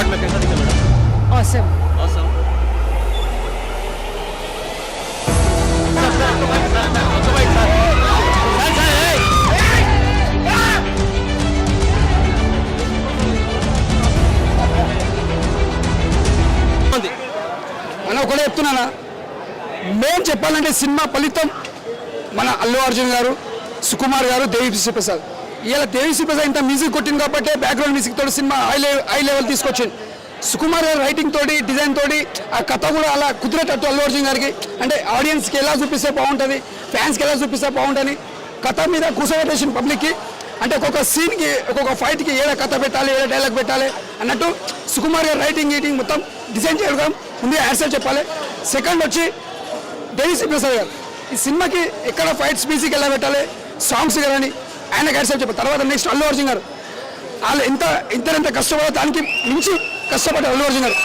Part में कैसा दिखा मैडम? ऑसम। ऑसम। మనం ఒకటే చెప్తున్నానా, మేము చెప్పాలంటే సినిమా ఫలితం మన అల్లు అర్జున్ గారు, సుకుమార్ గారు, దేవిశ్రీ ప్రసాద్. ఇలా దేవిశ్రీ ప్రసాద్ ఇంత మ్యూజిక్ కొట్టింది కాబట్టి బ్యాక్గ్రౌండ్ మ్యూజిక్ తోటి సినిమా హై లెవెల్ తీసుకొచ్చింది. సుకుమార్ గారు రైటింగ్ తోటి, డిజైన్ తోటి, ఆ కథ కూడా అలా కుదిరేటట్టు అల్లు అర్జున్ గారికి అంటే ఆడియన్స్కి ఎలా చూపిస్తే బాగుంటుంది, ఫ్యాన్స్కి ఎలా చూపిస్తే బాగుంటుంది, కథ మీద కూర్చోబెట్టేసిన పబ్లిక్కి. అంటే ఒక్కొక్క సీన్కి, ఒక్కొక్క ఫైట్కి ఏడ కథ పెట్టాలి, ఏడ డైలాగ్ పెట్టాలి అన్నట్టు సుకుమార్ గారు రైటింగ్ మొత్తం డిజైన్ చేయడం ముందే యాడ్సెట్ చెప్పాలి. సెకండ్ వచ్చి దేవిశ్రీ ప్రసాద్ గారు ఈ సినిమాకి ఎక్కడ ఫైట్స్ మ్యూజిక్ ఎలా పెట్టాలి, సాంగ్స్ కానీ ఆయనకు యాడ్సెట్ చెప్పాలి. తర్వాత నెక్స్ట్ అల్లు అర్జున్ గారు వాళ్ళు ఎంత కష్టపడాలి దానికి మించి కష్టపడ్డారు అల్లు అర్జున్ గారు.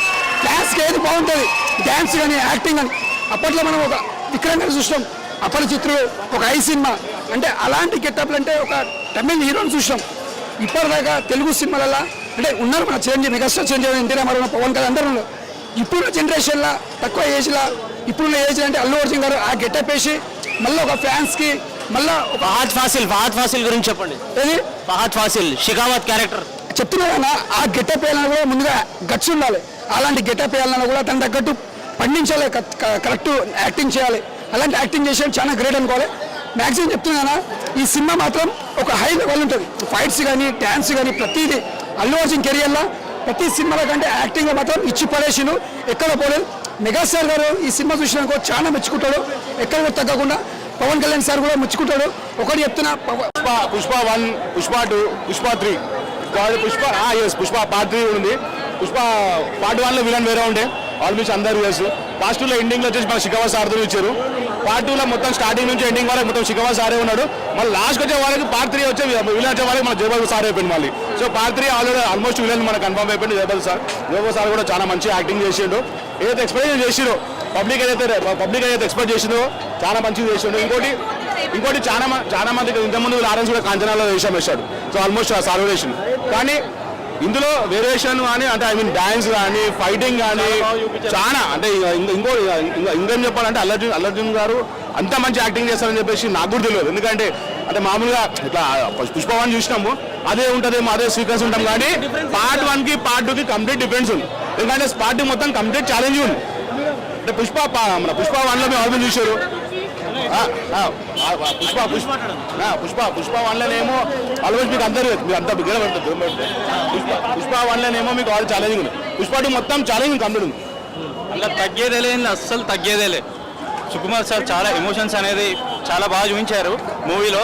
డ్యాన్స్కి ఏది బాగుంటుంది, డ్యాన్స్ కానీ యాక్టింగ్ కానీ. అప్పట్లో మనం ఒక విక్రమ్ గారు చూసినాం, అపరిచిత్రుడు, ఒక ఐ సినిమా, అంటే అలాంటి గెటప్లు అంటే ఒక తమిళ హీరోని చూసినాం. ఇప్పటిదాకా తెలుగు సినిమాలలో అంటే ఉన్నారు మన చిరంజీవి, మెగాస్టార్ చిరంజీవి, ఎన్టీ రామారావు, పవన్ కళ్యాణ్ అందరూ ఉన్నారు. ఇప్పుడున్న జనరేషన్లో తక్కువ ఏజ్లో, ఇప్పుడున్న ఏజ్ అంటే అల్లు అర్జున్ గారు ఆ గెటప్ వేసి మళ్ళీ ఒక ఫ్యాన్స్కి మళ్ళీ ఒక ఫహద్ ఫాసిల్ గురించి చెప్పండి. ఏది ఫహద్ ఫాసిల్ షికావత్ క్యారెక్టర్ చెప్తున్నా కదా, ఆ గెటప్ వేయాలన్నా కూడా ముందుగా గట్స్ ఉండాలి. అలాంటి గెటప్ వేయాలన్నా కూడా తన తగ్గట్టు పండించాలి, కరెక్ట్ యాక్టింగ్ చేయాలి. అలాంటి యాక్టింగ్ చేసేది చాలా గ్రేట్ అనుకోవాలి. మ్యాక్సిమం చెప్తున్నానా, ఈ సినిమా మాత్రం ఒక హై లెవెల్ ఉంటుంది. ఫైట్స్ కానీ, డ్యాన్స్ కానీ, ప్రతిదీ అల్లు అర్జున్ కెరియర్లో ప్రతి సినిమాల కంటే యాక్టింగ్లో మాత్రం ఇచ్చి పడేసిను, ఎక్కడ పోలేదు. మెగాస్టార్ గారు ఈ సినిమా చూసినాక చాలా మెచ్చుకుంటాడు, ఎక్కడ కూడా తగ్గకుండా. పవన్ కళ్యాణ్ సార్ కూడా మెచ్చుకుంటాడు. ఒకటి చెప్తున్నా, పుష్ప 1, పుష్ప 2, పుష్ప 3 పుష్ప పార్ట్ 3 ఉంది. పుష్ప పార్ట్ 1లో విలన్ వేరే ఉండే, ఆల్మోస్ట్ అందరూ తెలుసు. పార్ట్ 2లో ఎండింగ్లో వచ్చేసి మన శిఖవా సార్తో ఇచ్చారు. పార్ట్ 2లో మొత్తం స్టార్టింగ్ నుంచి ఎండింగ్ వరకు మొత్తం శిఖవా సారే ఉన్నాడు. మళ్ళీ లాస్ట్ వచ్చే వాళ్ళకి పార్ట్ 3 వచ్చే విలన్ వచ్చే వాళ్ళకి మన జయబాబు సార్ అయిపోయింది మళ్ళీ. So part 3 already almost villain మనకు కన్ఫర్మ్ అయిపోయింది జయబాబు సార్ కూడా చాలా మంచి యాక్టింగ్ చేసిండు. ఏదైతే ఎక్స్పెక్ట్ చేసిండో పబ్లిక్ ఏదైతే ఎక్స్పెక్ట్ చేసిందో చాలా మంచిగా చేసిండు. ఇంకోటి చాలా మందికి ఇంతకుముందు లారెన్స్ కూడా కాంచనాలో వేషం వేశాడు. సో ఆల్మోస్ట్ సార్ వేసిండు. కానీ ఇందులో వేరియేషన్ కానీ అంటే డాన్స్ కానీ, ఫైటింగ్ కానీ చాలా అంటే ఇంకేం చెప్పాలంటే అల్లర్జున్ గారు అంత మంచి యాక్టింగ్ చేస్తారని చెప్పేసి నాకు కూడా తెలియదు. ఎందుకంటే అంటే మామూలుగా ఇట్లా పుష్ప 1 చూసినాము, అదే ఉంటుందేమో, అదే సీక్వెన్స్ ఉంటాం. కానీ పార్ట్ 1కి పార్ట్ 2కి కంప్లీట్ డిఫరెన్స్ ఉంది. ఎందుకంటే పార్ట్ 2 మొత్తం కంప్లీట్ ఛాలెంజ్ ఉంది. అంటే పుష్ప 1లో మేము ఆల్రెడీ చూశారు. పుష్ప 1లోనేమో ఆల్మోస్ట్ మీకు మీరు అంతా బిగ్గర పడుతుంది. పుష్ప 1లోనేమో మీకు ఆల్ ఛాలెంజింగ్ ఉంది. పుష్ప 2 మొత్తం ఛాలెంజింగ్ కంప్లీట్ ఉంది. అలా తగ్గేదేలే, అస్సలు తగ్గేదేలే. సుకుమార్ సార్ చాలా ఎమోషన్స్ అనేది చాలా బాగా చూపించారు మూవీలో.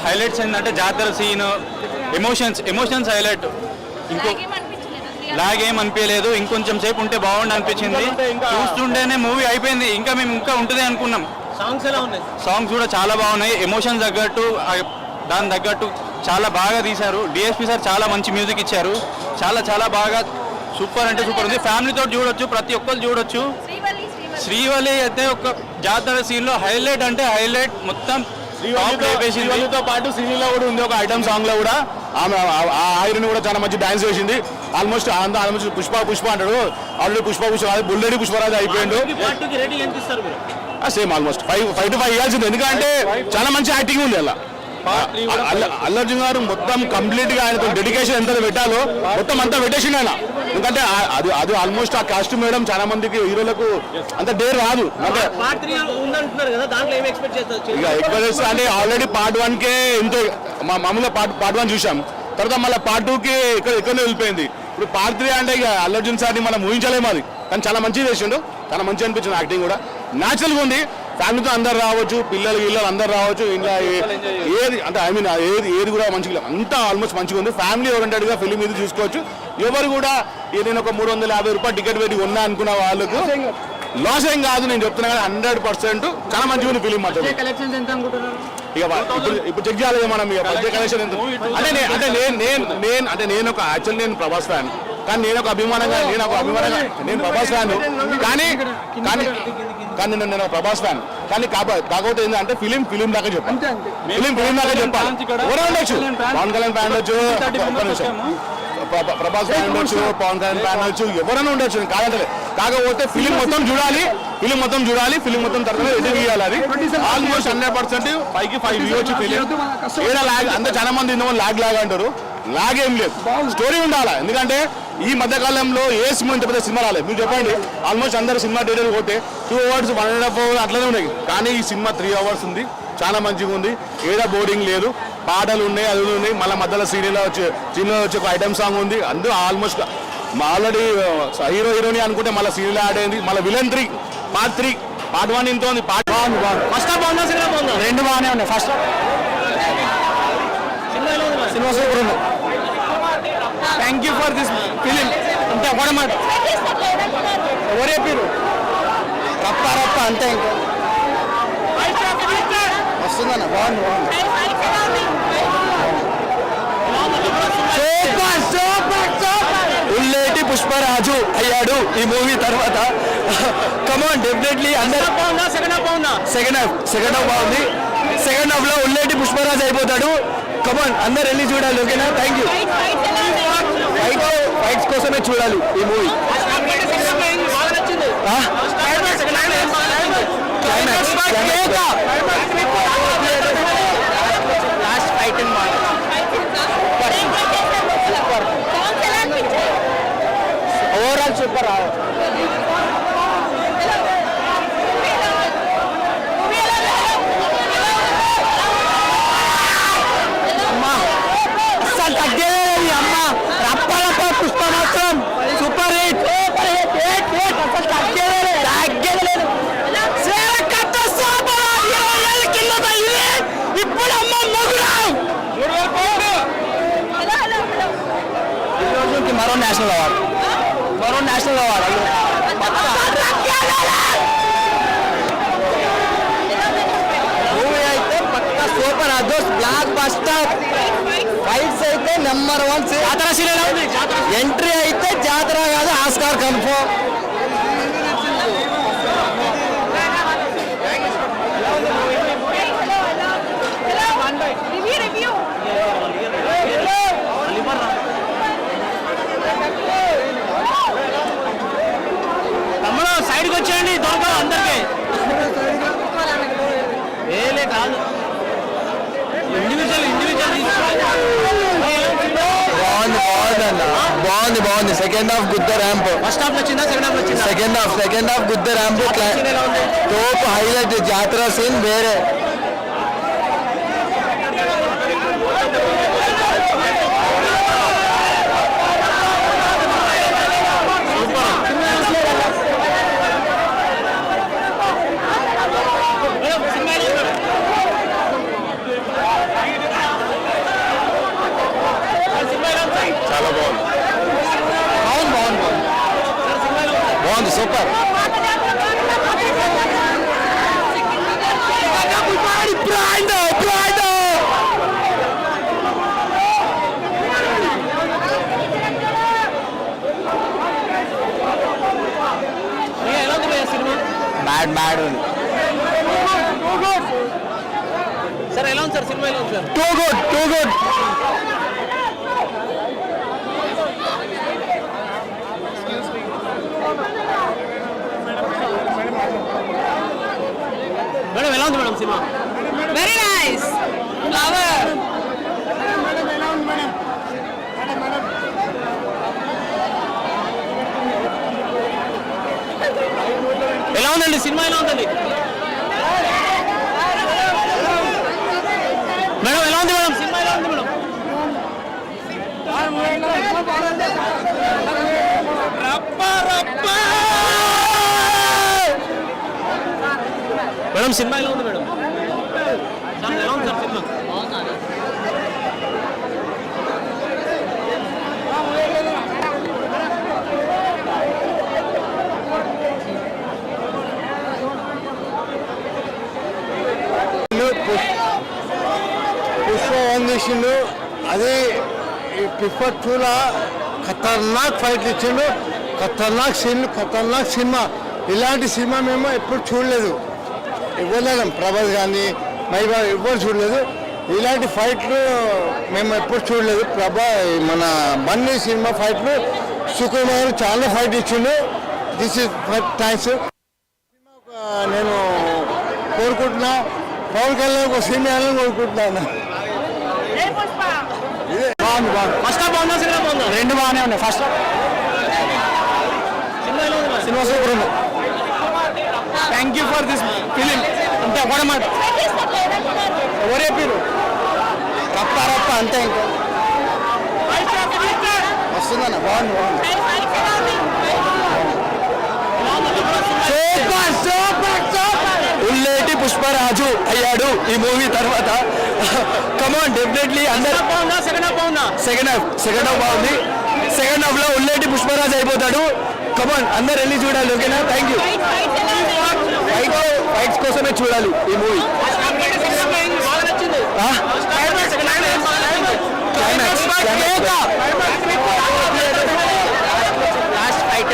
హైలైట్స్ ఏంటంటే జాతర సీన్, ఎమోషన్స్ హైలైట్. ఇంకో లాగేం అనిపించలేదు, ఇంకొంచెం సేపు ఉంటే బాగుండి అనిపించింది. చూస్తుంటేనే మూవీ అయిపోయింది, మేము ఇంకా ఉంటుంది అనుకున్నాం. సాంగ్స్ ఎలా ఉన్నాయి? సాంగ్స్ కూడా చాలా బాగున్నాయి, ఎమోషన్స్ తగ్గట్టు, దాని తగ్గట్టు చాలా బాగా తీశారు. డిఎస్పీ సార్ చాలా మంచి మ్యూజిక్ ఇచ్చారు. చాలా బాగా సూపర్ అంటే సూపర్ ఉంది. ఫ్యామిలీతో చూడొచ్చు, ప్రతి ఒక్కరు చూడొచ్చు. శ్రీవల్లి అయితే ఒక జాతర సీన్లో హైలైట్ అంటే హైలైట్. మొత్తం శ్రీవల్లితో పాటు శ్రీలో కూడా ఉంది ఒక ఐటమ్ సాంగ్ లో కూడా. ఆమె ఆ హీరోయిన్ కూడా చాలా మంచి డాన్స్ చేసింది. ఆల్మోస్ట్ పుష్ప అంటాడు, ఆల్రెడీ పుష్ప బుల్లెడి పుష్పరాజు అయిపోయిండు. సేమ్ ఆల్మోస్ట్ 5 to 5 ఇవ్వాల్సింది. ఎందుకంటే చాలా మంచి యాక్టింగ్ ఉంది అలా. అల్లు అర్జున్ గారు మొత్తం కంప్లీట్ గా ఆయనతో డెడికేషన్ ఎంత పెట్టాలో మొత్తం అంతా పెట్టేసిండు ఆయన. ఎందుకంటే అది ఆల్మోస్ట్ ఆ కాస్ట్యూమ్ వేయడం చాలా మందికి హీరోలకు అంత డేర్ రాదు. అంటే ఎక్స్పెక్ట్ అంటే ఆల్రెడీ పార్ట్ 1కే ఎంతో మామూలుగా పార్ట్ 1 చూసాం. తర్వాత మళ్ళీ పార్ట్ 2కి ఎక్కడో వెళ్ళిపోయింది. ఇప్పుడు పార్ట్ 3 అంటే ఇక అల్లు అర్జున్ సార్ని మనం ఊహించలేము. అది కానీ చాలా మంచిగా చేసిండు, చాలా మంచిగా అనిపించింది. యాక్టింగ్ కూడా న్యాచురల్గా ఉంది. ఫ్యామిలీతో అందరు రావచ్చు, పిల్లలు అందరు రావచ్చు. ఇంకా ఏది అంటే ఏది కూడా మంచిగా అంతా ఆల్మోస్ట్ మంచిగా ఉంది. ఫ్యామిలీ ఓరియంటెడ్గా ఫిలిం ఇది చూసుకోవచ్చు. ఎవరు కూడా నేను ఒక 350 రూపాయలు టికెట్ పెట్టి ఉన్నా అనుకున్న వాళ్ళకు లాస్ ఏం కాదు. నేను చెప్తున్నా కదా 100% చాలా మంచిగా ఉంది ఫిలిం మాత్రం. ఇక ఇప్పుడు చెక్ చేయాలి మనం ఇక బడ్జెట్ కలెక్షన్ ఎంత అంటే నేను ఒక యాక్చువల్లీ నేను ప్రభాస్ ఫ్యాన్. కానీ నేను ప్రభాస్ ఫ్యాన్. కానీ నేను ప్రభాస్ ఫ్యాన్. కానీ కాకపోతే ఏంటంటే ఫిలిం దాకా చెప్పాలి. ఫిలిం దాకా చెప్పాలి. ఎవరో ఉండొచ్చు, పవన్ కళ్యాణ్ ఫ్యాన్ ఉండొచ్చు, ప్రభాస్ ఫ్యాన్ ఉండొచ్చు, పవన్ కళ్యాణ్ ఫ్యాన్ ఉండొచ్చు, ఎవరైనా ఉండొచ్చు కాదంటే. కాకపోతే ఫిలిం మొత్తం చూడాలి, ఫిలిం మొత్తం తర్వాత రిటర్న్ ఇవ్వాలి. అది ఆల్మోస్ట్ 100% 5 ఇవ్వచ్చు ఫిలిం. ఏడా లాగ్ అంతా చాలా మంది లాగ్ అంటారు. లాగ్ ఏం లేదు, స్టోరీ ఉండాలి. ఎందుకంటే ఈ మధ్యకాలంలో ఏ సినిమా ఇంత పెద్ద సినిమా రాలేదు. మీరు చెప్పండి, ఆల్మోస్ట్ అందరు సినిమా థియేటర్ పోతే 2 hours 1.5 hours అట్లనే ఉన్నాయి. కానీ ఈ సినిమా 3 hours ఉంది, చాలా మంచిగా ఉంది. ఏడా బోర్డింగ్ లేదు, పాటలు ఉన్నాయి, అది ఉన్నాయి. మళ్ళీ మధ్యలో సీరియల్లో వచ్చి ఒక ఐటమ్ సాంగ్ ఉంది. అందరూ ఆల్మోస్ట్ ఆల్రెడీ హీరో హీరోని అనుకుంటే మళ్ళీ సీరియల్ యాడ్ అయింది. మళ్ళీ విలన్ 3 పార్ట్ 1 ఇంత ఉంది. పార్ట్ ఫస్ట్ బాగుందా, సెకండ్ బాగుందా? రెండు బాగానే ఉన్నాయి. ఫస్ట్ సినిమా సూపర్ ఉంది. Thank you for this film. అంతే ఒకటే మాట, ఎవరు చెప్పారు? రప్ప అంతే. ఇంకా వస్తుందన్న, బాగుంది. ఉల్లేటి పుష్పరాజు అయ్యాడు ఈ మూవీ తర్వాత. కమాన్, డెఫినెట్లీ అందరూ. సెకండ్ హాఫ్ బాగుంది. సెకండ్ హాఫ్ లో ఉల్లేటి పుష్పరాజు అయిపోతాడు. కమాన్, అందరు వెళ్ళి చూడాలి. ఓకేనా? Thank you. ఫైట్స్ కోసమే చూడాలి ఈ movie. Last fight overall super. అసలు తగ్గేది అమ్మ. రప్ప పుష్ప మాత్రం సూపర్ హిట్. అసలు తగ్గేది. ఇప్పుడు అమ్మ మరో నేషనల్ అవార్డు. మూవీ అయితే పక్కా సూపర్. అదోస్ బ్లాక్ బస్టర్. ఫైట్స్ అయితే నెంబర్ 1. ఎంట్రీ అయితే జాతర కాదు, ఆస్కార్ కన్ఫర్మ్. తమ్ముడు సైడ్కి వచ్చేయండి, దొరకదు అందరికి. ఏలే కాదు, ఇండివిజువల్ బాగుంది. సెకండ్ హాఫ్ గుద్ద ర్యాంప్. ఫస్ట్ హాఫ్ వచ్చిందా, సెకండ్ హాఫ్ గుద్ద ర్యాంప్. Top highlight. జాతర సీన్ వేరే. చాలా బాగుంది. సూపర్. బ్యాడ్ ఉంది. సార్ ఎలా ఉంది సార్ సినిమా? ఎలా ఉంది సార్? Too good. మేడం ఎలా ఉంది madam cinema? Very nice. Flower. ఎలా ఉందండి సినిమా? ఎలా ఉందండి మేడం? ఎలా ఉంది మేడం సినిమా? ఎలా ఉంది మేడం? మేడం సినిమా ఎలా ఉంది మేడం? సార్ ఎలా ఉంది సార్ సినిమా? పుష్ప 1 తీసిండు, అది పుష్ప 2లా ఖతర్నాక్ ఫైట్లు ఇచ్చిండు. ఖతర్నాక్ సీన్లు, ఖతర్నాక్ సినిమా. ఇలాంటి సినిమా మేము ఎప్పుడు చూడలేదు. ఇవ్వలేం. ప్రభాస్ కానీ మైబా ఎవ్వరు చూడలేదు. ఇలాంటి ఫైట్లు మేము ఎప్పుడు చూడలేదు. మన బన్నీ సినిమా ఫైట్లు సుకుమార్ చాలా ఫైట్ ఇచ్చిండు. This is thanks. నేను కోరుకుంటున్నా పవన్ కళ్యాణ్ ఒక సినిమా కోరుకుంటున్నాను. బాగుంది ఫస్ట్ హాఫ్ బాగుందా సినిమా బాగుందా? రెండు బాగానే ఉన్నాయి. ఫస్ట్ సినిమా సూపర్ ఉంది. Thank you for this film. అంతే ఒకటే మాట, ఎవరు చెప్పారు? రప్ప రప్ప అంతే. ఇంకా వస్తుందన్న బాగుంది సూపర్ సూపర్ సూపర్. ఉల్లేటి పుష్పరాజు అయ్యాడు ఈ మూవీ తర్వాత. కమాన్ డెఫినెట్లీ అందరూ బాగుందా? సెకండ్ హాఫ్ బాగుందా? సెకండ్ హాఫ్ బాగుంది. సెకండ్ హాఫ్ లో ఉల్లేటి పుష్పరాజు అయిపోతాడు. కమాన్ అందరు వెళ్ళి చూడాలి. ఓకేనా? Thank you. ఫైట్స్ కోసమే చూడాలి ఈ movie. Last fight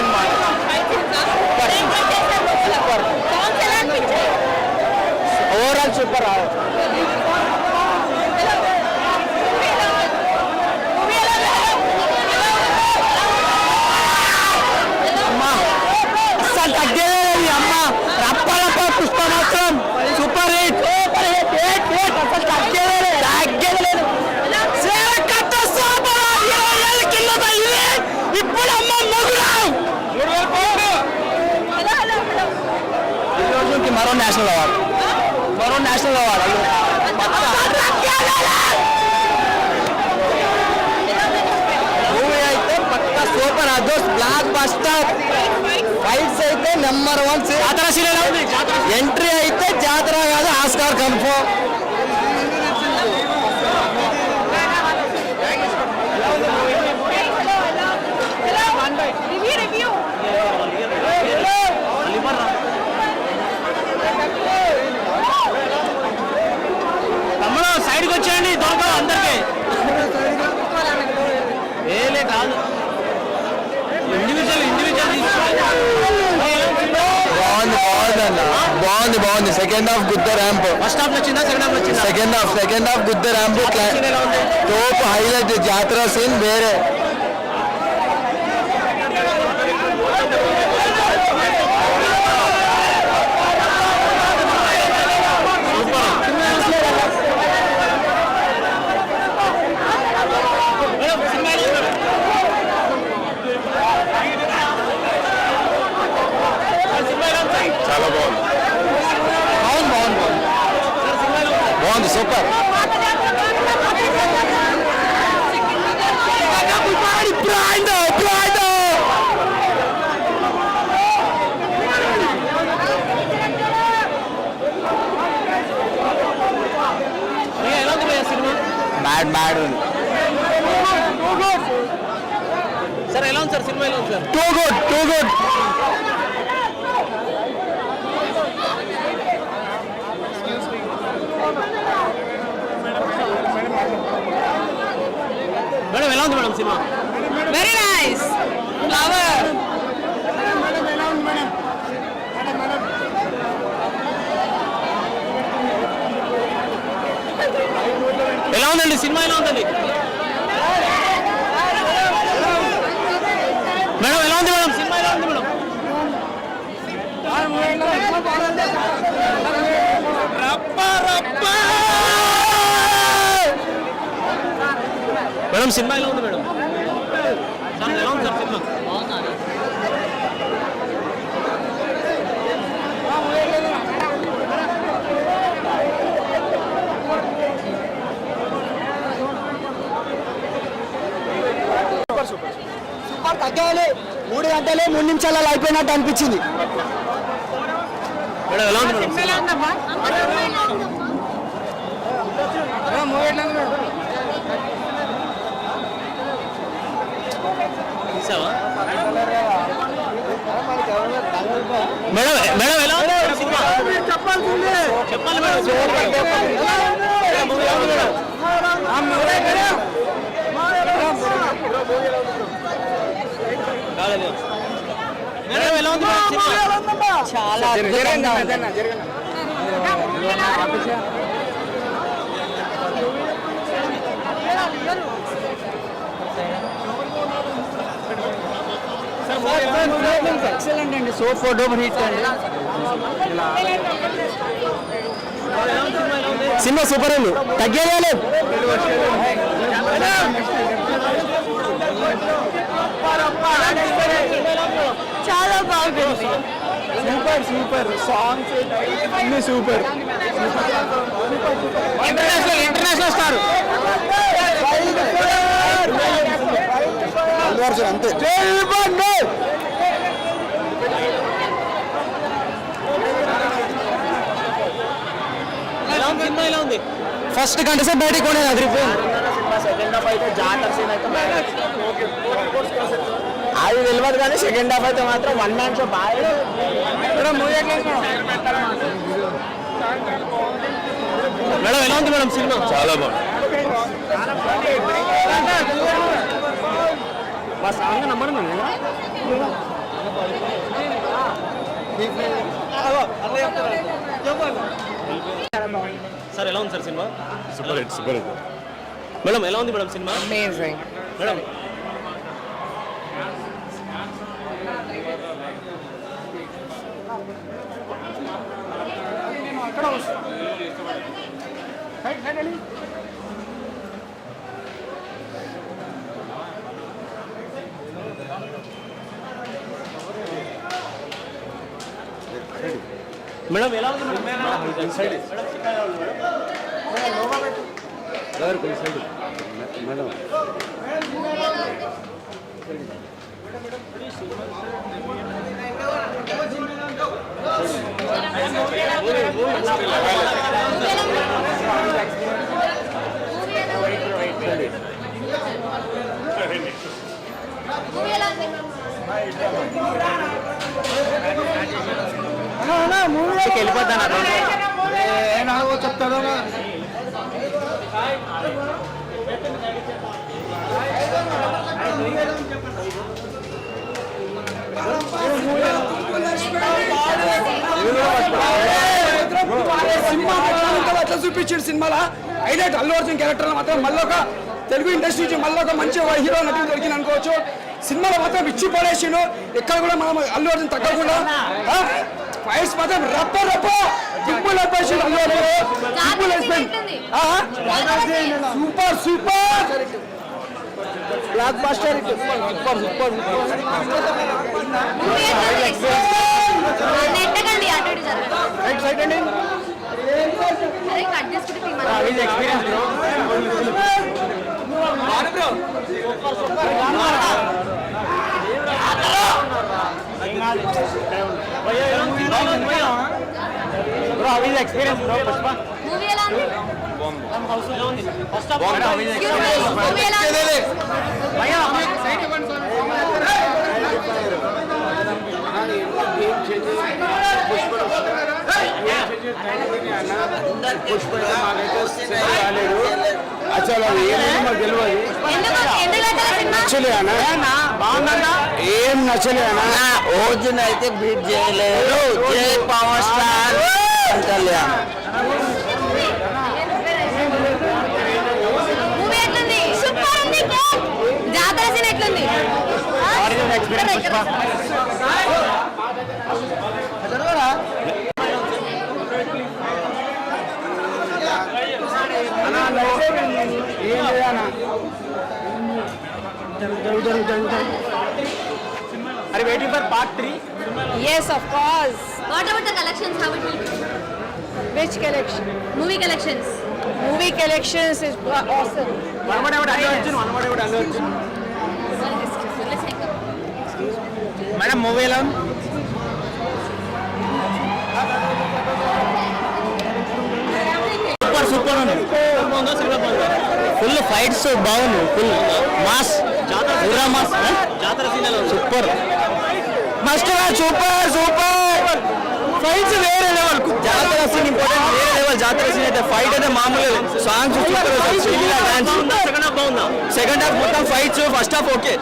overall super. అసలు తగ్గేది అమ్మ. రప్ప రప్ప పుష్ప మాత్రం సూపర్ హిట్. అసలు తగ్గేది ఇప్పుడు అమ్మ ఈ రోజుకి మరో నేషనల్ అవార్డు. మూవీ అయితే పక్కా సూపర్. అదోస్ బ్లాక్ బస్టర్. ఫైట్స్ అయితే నెంబర్ 1. జాతర సీరియల్ ఎంట్రీ అయితే జాతర కాదు, ఆస్కార్ కన్ఫర్మ్. తమ్ముడు సైడ్కి వచ్చేయండి, దొరకదు అందరికి. ఏలే కాదు, ఇండివిజువల్ బాగుంది. సెకండ్ హాఫ్ గుద్ద ర్యాంప్. ఫస్ట్ హాఫ్ వచ్చిందా? సెకండ్ హాఫ్ గుద్ద ర్యాంప్. Top highlight. జాతర సీన్ వేరే. చాలా బాగుంది సూపర్. మ్యాడ్ ఉంది. సార్ ఎలా ఉంది సార్ సినిమా? ఎలా ఉంది సార్? Too good. మేడం ఎలా ఉంది madam cinema? Very nice. Flower. ఎలా ఉందండి సినిమా? ఎలా ఉందండి మేడం? ఎలా ఉంది మేడం సినిమా? ఎలా ఉంది మేడం? మేడం సినిమా ఎలా ఉంది మేడం? సార్ ఎలా ఉంది సార్ సినిమా? సూపర్. తగ్గాలి. 3 గంటలే 3 నిమిషాలలో అయిపోయినట్టు అనిపించింది. మేడం ఎలా ఉంది మేడం? చూసావా మేడం? మేడం ఎలా ఉంది సినిమా? చెప్పాలి మేడం. మేడం ఎలా ఉంది సినిమా? చాలా అద్భుతంగా ఉంది. ఎక్సలెంట్ అండి, సో డూపర్ హిట్ అండి. సినిమా సూపర్ ఉంది, తగ్గేయాలి. చాలా బాగుంది. సూపర్ సాంగ్స్ అన్ని సూపర్. ఇంటర్నేషనల్ స్టార్ అంతే. ఎలా ఉంది? ఫస్ట్ గంట సేపు బయటికి కొనేది అదిరిపోయింది. సెకండ్ హాఫ్ అయితే జాతర సీన్ అయితే అది తెలియదు కానీ సెకండ్ హాఫ్ అయితే మాత్రం వన్ మ్యాన్ షో బాగా. మేడం ఎలా ఉంది మేడం సినిమా? చాలా బాగుంది. మా సాంగ్ నంబర్ సార్ ఎలా ఉంది sir cinema? Super hit, super hit. Madam ఎలా ఉంది madam cinema? Amazing. Madam madam ఎలా ఉంది మేడం? వెళ్ళిపోతాను చెప్తాడు. సినిమా అట్లా చూపించాడు. సినిమాలో హైలైట్ అల్లు అర్జున్ క్యారెక్టర్ మాత్రం మళ్ళీ ఒక తెలుగు ఇండస్ట్రీ నుంచి మళ్ళీ ఒక మంచి హీరో నటుడు దొరికింది అనుకోవచ్చు. సినిమాలో మాత్రం ఇచ్చి పడేసిండు. ఎక్కడ కూడా మనం అల్లు అర్జున్ తగ్గకుండా ఫైట్స్ మాత్రం రప్ప సింపుల్ అయిపోయింది. అల్లు అర్జున్ సింపుల్ అయిపోయింది. Super super block buster. Super super right side అండి. ఎక్స్పీరియన్స్ మూవీ ఎలా ఉంది? అసలు అది ఏమైంది మాకు తెలియదు. నచ్చలే అన్న, ఏం నచ్చలే అన్న. ఓజున్ అయితే బీట్ చేయలేదు. జై పవర్ స్టార్ కళ్యాణ్. మూవీ ఎట్లుంది? సూపర్ ఉంది. జాతర సీన్ ఎట్లుంది? Are you waiting for part 3? Yes, of course. What about the collections? How it will be? Which collection? Movie collections. Movie collections is awesome. One more about Allu Arjun. Let's take a Madam, movie ఎలా ఉంది? Super ఉంది. Full fights బాగుంది. Full mass పూరా mass. జాతర scene super must super super fights వేరే level. జాతర scene important, వేరే level. జాతర సీన్ అయితే ఫైట్ అయితే మామూలు. Songs super. సెకండ్ హాఫ్ బాగుందా? సెకండ్ హాఫ్ మొత్తం ఫైట్స్. First half okay.